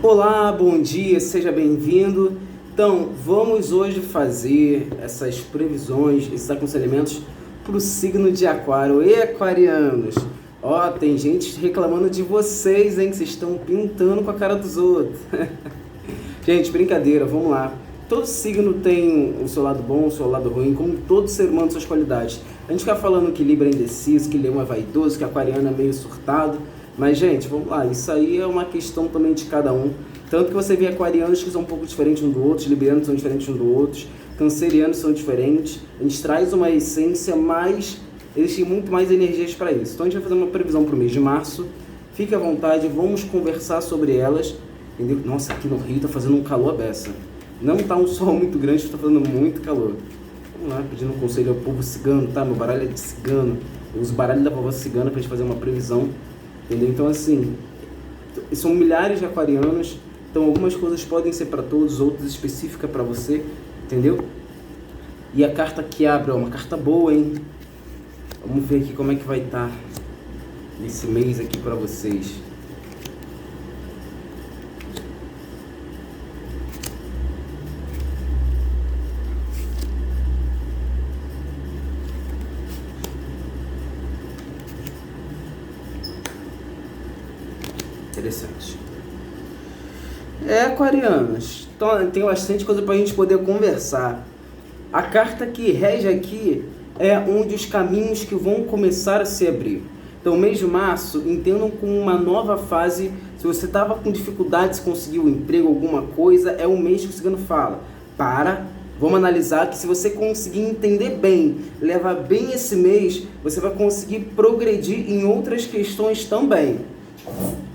Olá, bom dia, seja bem-vindo. Então, vamos hoje fazer essas previsões, esses aconselhamentos para o signo de Aquário. E aquarianos, ó, tem gente reclamando de vocês, hein, que vocês estão pintando com a cara dos outros. Gente, brincadeira, vamos lá. Todo signo tem o seu lado bom, o seu lado ruim, como todo ser humano, suas qualidades. A gente fica falando que Libra é indeciso, que Leão é vaidoso, que Aquariano é meio surtado. Mas, gente, vamos lá, isso aí é uma questão também de cada um. Tanto que você vê aquarianos que são um pouco diferentes um do outro, librianos são diferentes um do outro, cancerianos são diferentes. A gente traz uma essência, mas eles têm muito mais energias para isso. Então a gente vai fazer uma previsão para o mês de março. Fique à vontade, vamos conversar sobre elas. Entendeu? Nossa, aqui no Rio tá fazendo um calor à beça. Não tá um sol muito grande, está fazendo muito calor. Vamos lá, pedindo um conselho ao povo cigano, tá? Meu baralho é de cigano. Eu uso o baralho da vovó cigana pra gente fazer uma previsão. Entendeu? Então, assim, são milhares de aquarianos, então algumas coisas podem ser para todos, outras específicas para você, entendeu? E a carta que abre, ó, uma carta boa, hein? Vamos ver aqui como é que vai estar nesse mês aqui para vocês. Interessante. Aquarianos, então, tem bastante coisa para a gente poder conversar. A carta que rege aqui é onde os caminhos que vão começar a se abrir. Então, mês de março, entendam como uma nova fase. Se você estava com dificuldade de conseguir um emprego, alguma coisa, é o mês que o cigano fala. Vamos analisar que se você conseguir entender bem, levar bem esse mês, você vai conseguir progredir em outras questões também.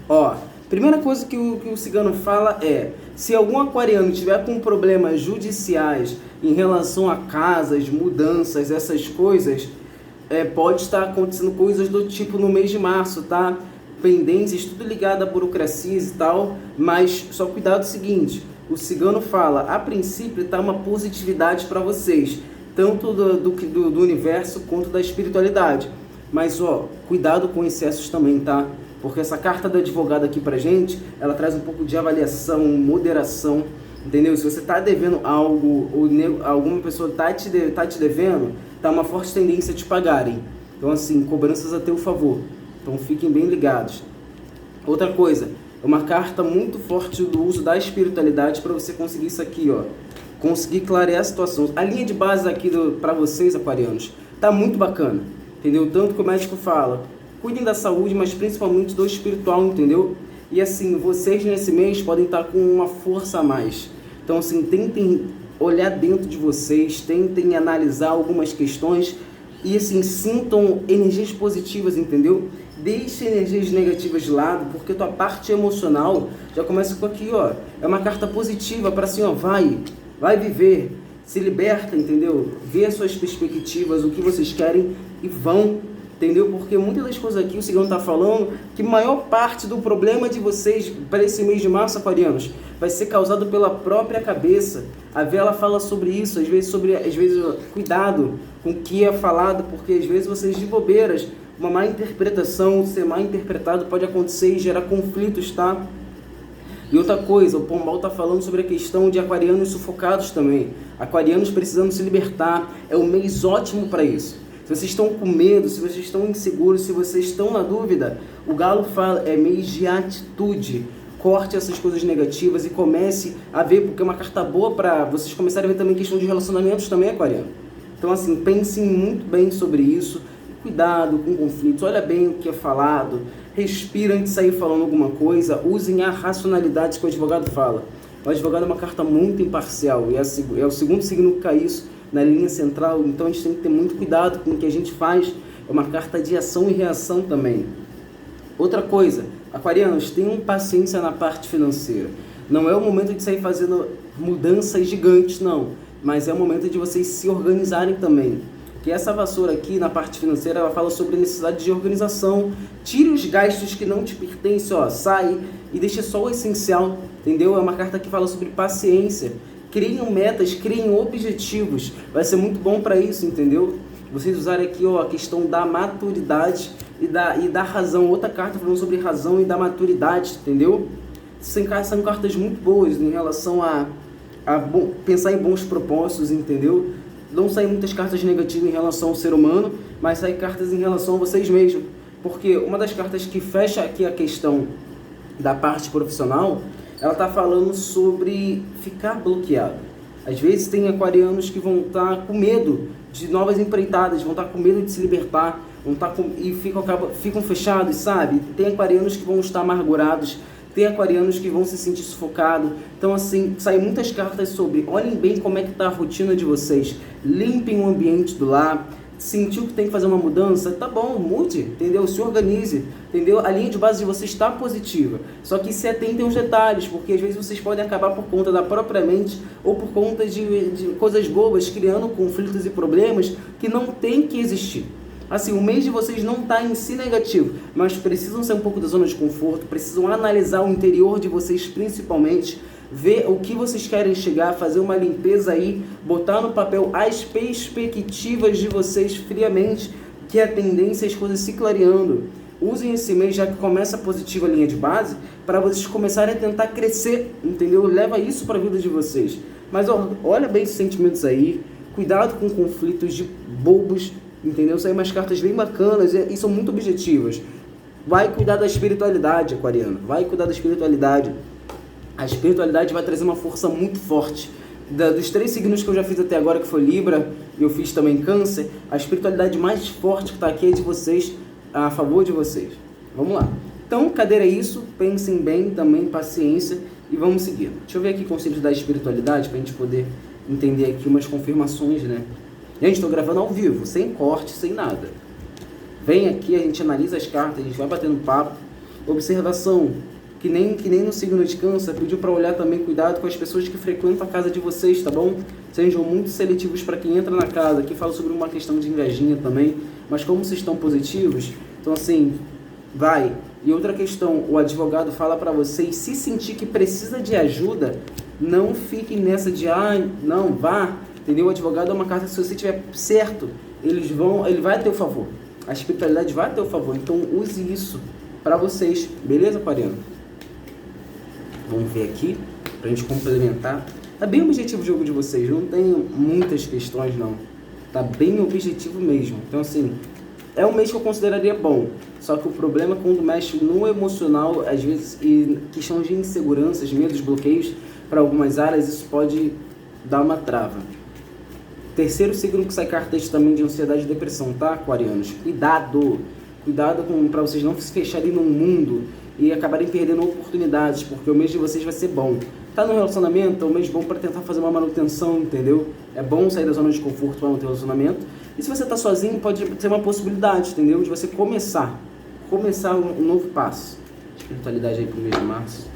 Ó, primeira coisa que o cigano fala é, se algum aquariano tiver com problemas judiciais em relação a casas, mudanças, essas coisas, pode estar acontecendo coisas do tipo no mês de março, tá? Pendências, tudo ligado a burocracias e tal, mas só cuidado o seguinte, o cigano fala, a princípio tá uma positividade para vocês, tanto do universo quanto da espiritualidade, mas ó, cuidado com excessos também, tá? Porque essa carta do advogado aqui pra gente, ela traz um pouco de avaliação, moderação, entendeu? Se você tá devendo algo, ou alguma pessoa tá te devendo, tá uma forte tendência a te pagarem. Então assim, cobranças a teu favor. Então fiquem bem ligados. Outra coisa, é uma carta muito forte do uso da espiritualidade para você conseguir isso aqui, ó. Conseguir clarear a situação. A linha de base aqui para vocês, aquarianos, tá muito bacana, entendeu? Tanto que o médico fala, cuidem da saúde, mas principalmente do espiritual, entendeu? E assim, vocês nesse mês podem estar com uma força a mais. Então assim, tentem olhar dentro de vocês, tentem analisar algumas questões e assim, sintam energias positivas, entendeu? Deixe energias negativas de lado, porque tua parte emocional já começa com aqui, ó. É uma carta positiva para assim, ó, vai viver, se liberta, entendeu? Vê as suas perspectivas, o que vocês querem e vão. Entendeu? Porque muitas das coisas aqui o cigano está falando que maior parte do problema de vocês para esse mês de março, aquarianos, vai ser causado pela própria cabeça. A vela fala sobre isso, às vezes cuidado com o que é falado, porque às vezes vocês de bobeiras, uma má interpretação, ser mal interpretado pode acontecer e gerar conflitos, tá? E outra coisa, o Pombal está falando sobre a questão de aquarianos sufocados também. Aquarianos precisando se libertar, é um mês ótimo para isso. Se vocês estão com medo, se vocês estão inseguros, se vocês estão na dúvida, o Galo fala, é mês de atitude. Corte essas coisas negativas e comece a ver, porque é uma carta boa para vocês começarem a ver também questão de relacionamentos também, aquariano. Então assim, pensem muito bem sobre isso, cuidado com conflitos, olha bem o que é falado, respira antes de sair falando alguma coisa, usem a racionalidade que o advogado fala. O advogado é uma carta muito imparcial e é o segundo signo que cai isso na linha central, então a gente tem que ter muito cuidado com o que a gente faz, é uma carta de ação e reação também. Outra coisa, aquarianos, tenham paciência na parte financeira, não é o momento de sair fazendo mudanças gigantes não, mas é o momento de vocês se organizarem também, que essa vassoura aqui na parte financeira, ela fala sobre a necessidade de organização, tire os gastos que não te pertencem, ó, sai e deixa só o essencial, entendeu? É uma carta que fala sobre paciência, criem metas, criem objetivos, vai ser muito bom para isso, entendeu? Vocês usarem aqui, ó, a questão da maturidade e da razão, outra carta falando sobre razão e da maturidade, entendeu? são cartas muito boas em relação a pensar em bons propósitos, entendeu? Não saem muitas cartas negativas em relação ao ser humano, mas saem cartas em relação a vocês mesmos. Porque uma das cartas que fecha aqui a questão da parte profissional, ela está falando sobre ficar bloqueado. Às vezes tem aquarianos que vão estar com medo de novas empreitadas, vão estar com medo de se libertar, e ficam fechados, sabe? Tem aquarianos que vão estar amargurados, tem aquarianos que vão se sentir sufocados. Então, assim, saem muitas cartas sobre: olhem bem como é que está a rotina de vocês, limpem o ambiente do lar. Sentiu que tem que fazer uma mudança? Tá bom, mude, entendeu? Se organize, entendeu? A linha de base de vocês está positiva, só que se atentem aos detalhes, porque às vezes vocês podem acabar por conta da própria mente ou por conta de coisas bobas, criando conflitos e problemas que não tem que existir. Assim, o mês de vocês não está em si negativo, mas precisam sair um pouco da zona de conforto, precisam analisar o interior de vocês principalmente, ver o que vocês querem chegar, fazer uma limpeza aí, botar no papel as perspectivas de vocês friamente, que é a tendência as coisas se clareando. Usem esse mês, já que começa a positiva linha de base, para vocês começarem a tentar crescer, entendeu? Leva isso para a vida de vocês. Mas ó, olha bem esses sentimentos aí, cuidado com conflitos de bobos, entendeu? Saem umas cartas bem bacanas e são muito objetivas. Vai cuidar da espiritualidade, aquariano, vai cuidar da espiritualidade. A espiritualidade vai trazer uma força muito forte. Dos 3 signos que eu já fiz até agora, que foi Libra, e eu fiz também Câncer, a espiritualidade mais forte que está aqui é de vocês, a favor de vocês. Vamos lá. Então, cadeira é isso, pensem bem também, paciência, e vamos seguir. Deixa eu ver aqui conselhos da espiritualidade, para a gente poder entender aqui umas confirmações, né? Gente, estou gravando ao vivo, sem corte, sem nada. Vem aqui, a gente analisa as cartas, a gente vai batendo papo. Observação. Que nem no signo de Câncer, pediu para olhar também, cuidado com as pessoas que frequentam a casa de vocês, tá bom? Sejam muito seletivos para quem entra na casa. Aqui fala sobre uma questão de invejinha também, mas como vocês estão positivos, então assim, vai. E outra questão, o advogado fala para vocês, se sentir que precisa de ajuda, não fiquem nessa de, não, vá, entendeu? O advogado é uma carta, se você tiver certo, ele vai ter o favor. A espiritualidade vai ter o favor, então use isso para vocês, beleza, aquariano? Vamos ver aqui, pra gente complementar. Tá bem objetivo o jogo de vocês, não tem muitas questões não. Tá bem objetivo mesmo. Então assim, é um mês que eu consideraria bom. Só que o problema é quando mexe no emocional, às vezes, e questão de inseguranças, medos, bloqueios, para algumas áreas, isso pode dar uma trava. Terceiro signo que sai cartas também de ansiedade e depressão, tá, aquarianos? Cuidado! Cuidado para vocês não se fecharem no mundo e acabarem perdendo oportunidades, porque o mês de vocês vai ser bom. Tá no relacionamento, é um mês bom para tentar fazer uma manutenção, entendeu? É bom sair da zona de conforto para manter o relacionamento. E se você tá sozinho, pode ter uma possibilidade, entendeu? De você começar um novo passo. Espiritualidade aí pro mês de março.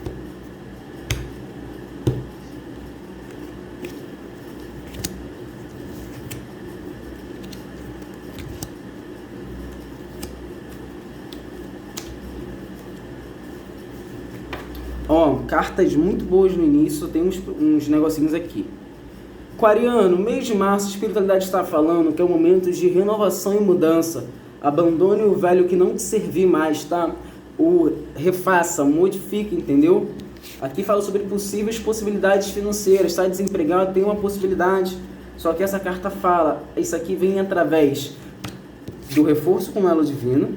Ó, cartas muito boas no início, tem uns negocinhos aqui. Aquariano, mês de março, a espiritualidade está falando que é um momento de renovação e mudança. Abandone o velho que não te servir mais, tá? Refaça, modifique, entendeu? Aqui fala sobre possíveis possibilidades financeiras, está desempregado, tem uma possibilidade. Só que essa carta fala, isso aqui vem através do reforço com o elo divino,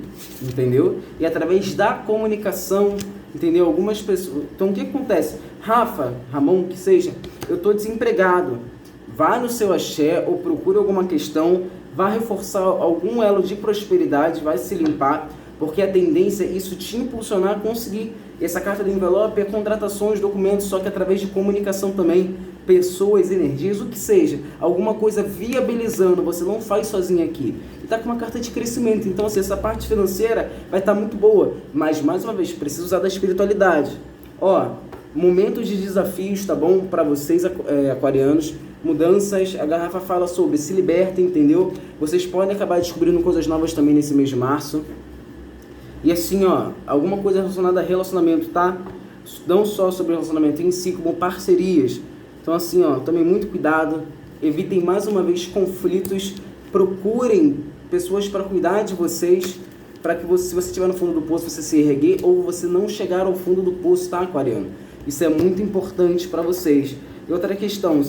entendeu? E através da comunicação, entendeu? Algumas pessoas... Então, o que acontece? Ramon, que seja, eu estou desempregado. Vá no seu axé ou procure alguma questão, vá reforçar algum elo de prosperidade, vai se limpar, porque a tendência é isso te impulsionar a conseguir. Essa carta do envelope é contratações, documentos, só que através de comunicação também, pessoas, energias, o que seja, alguma coisa viabilizando, você não faz sozinho aqui. E tá com uma carta de crescimento, então assim, essa parte financeira vai estar muito boa, mas mais uma vez, precisa usar da espiritualidade. Ó, momentos de desafios, tá bom? Para vocês, aquarianos, mudanças, a garrafa fala sobre se libertem, entendeu? Vocês podem acabar descobrindo coisas novas também nesse mês de março. E assim, ó, alguma coisa relacionada a relacionamento, tá? Não só sobre relacionamento em si, como parcerias. Então assim, ó, tomem muito cuidado, evitem mais uma vez conflitos, procurem pessoas para cuidar de vocês, para que você, se você estiver no fundo do poço, você se erguer, ou você não chegar ao fundo do poço, tá, aquariano? Isso é muito importante para vocês. E outra questão,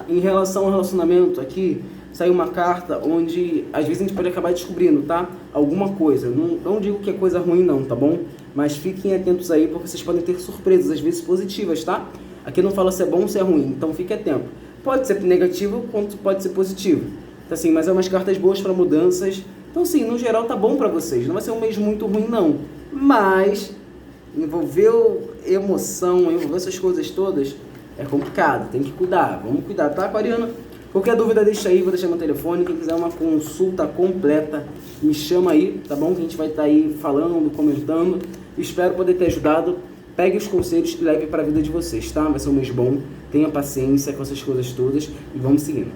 em relação ao relacionamento aqui, saiu uma carta onde às vezes a gente pode acabar descobrindo, tá? Alguma coisa. Não digo que é coisa ruim não, tá bom? Mas fiquem atentos aí, porque vocês podem ter surpresas, às vezes positivas, tá? Aqui não fala se é bom ou se é ruim, então fique atento. Pode ser negativo, quanto pode ser positivo. Então, assim, mas é umas cartas boas para mudanças. Então, assim, no geral tá bom para vocês. Não vai ser um mês muito ruim, não. Mas envolveu emoção, envolveu essas coisas todas, é complicado. Tem que cuidar. Vamos cuidar, tá, aquariano? Qualquer dúvida deixa aí, vou deixar meu telefone. Quem quiser uma consulta completa, me chama aí, tá bom? Que a gente vai estar aí falando, comentando. Espero poder ter ajudado. Pegue os conselhos e leve para a vida de vocês, tá? Vai ser um mês bom. Tenha paciência com essas coisas todas e vamos seguindo.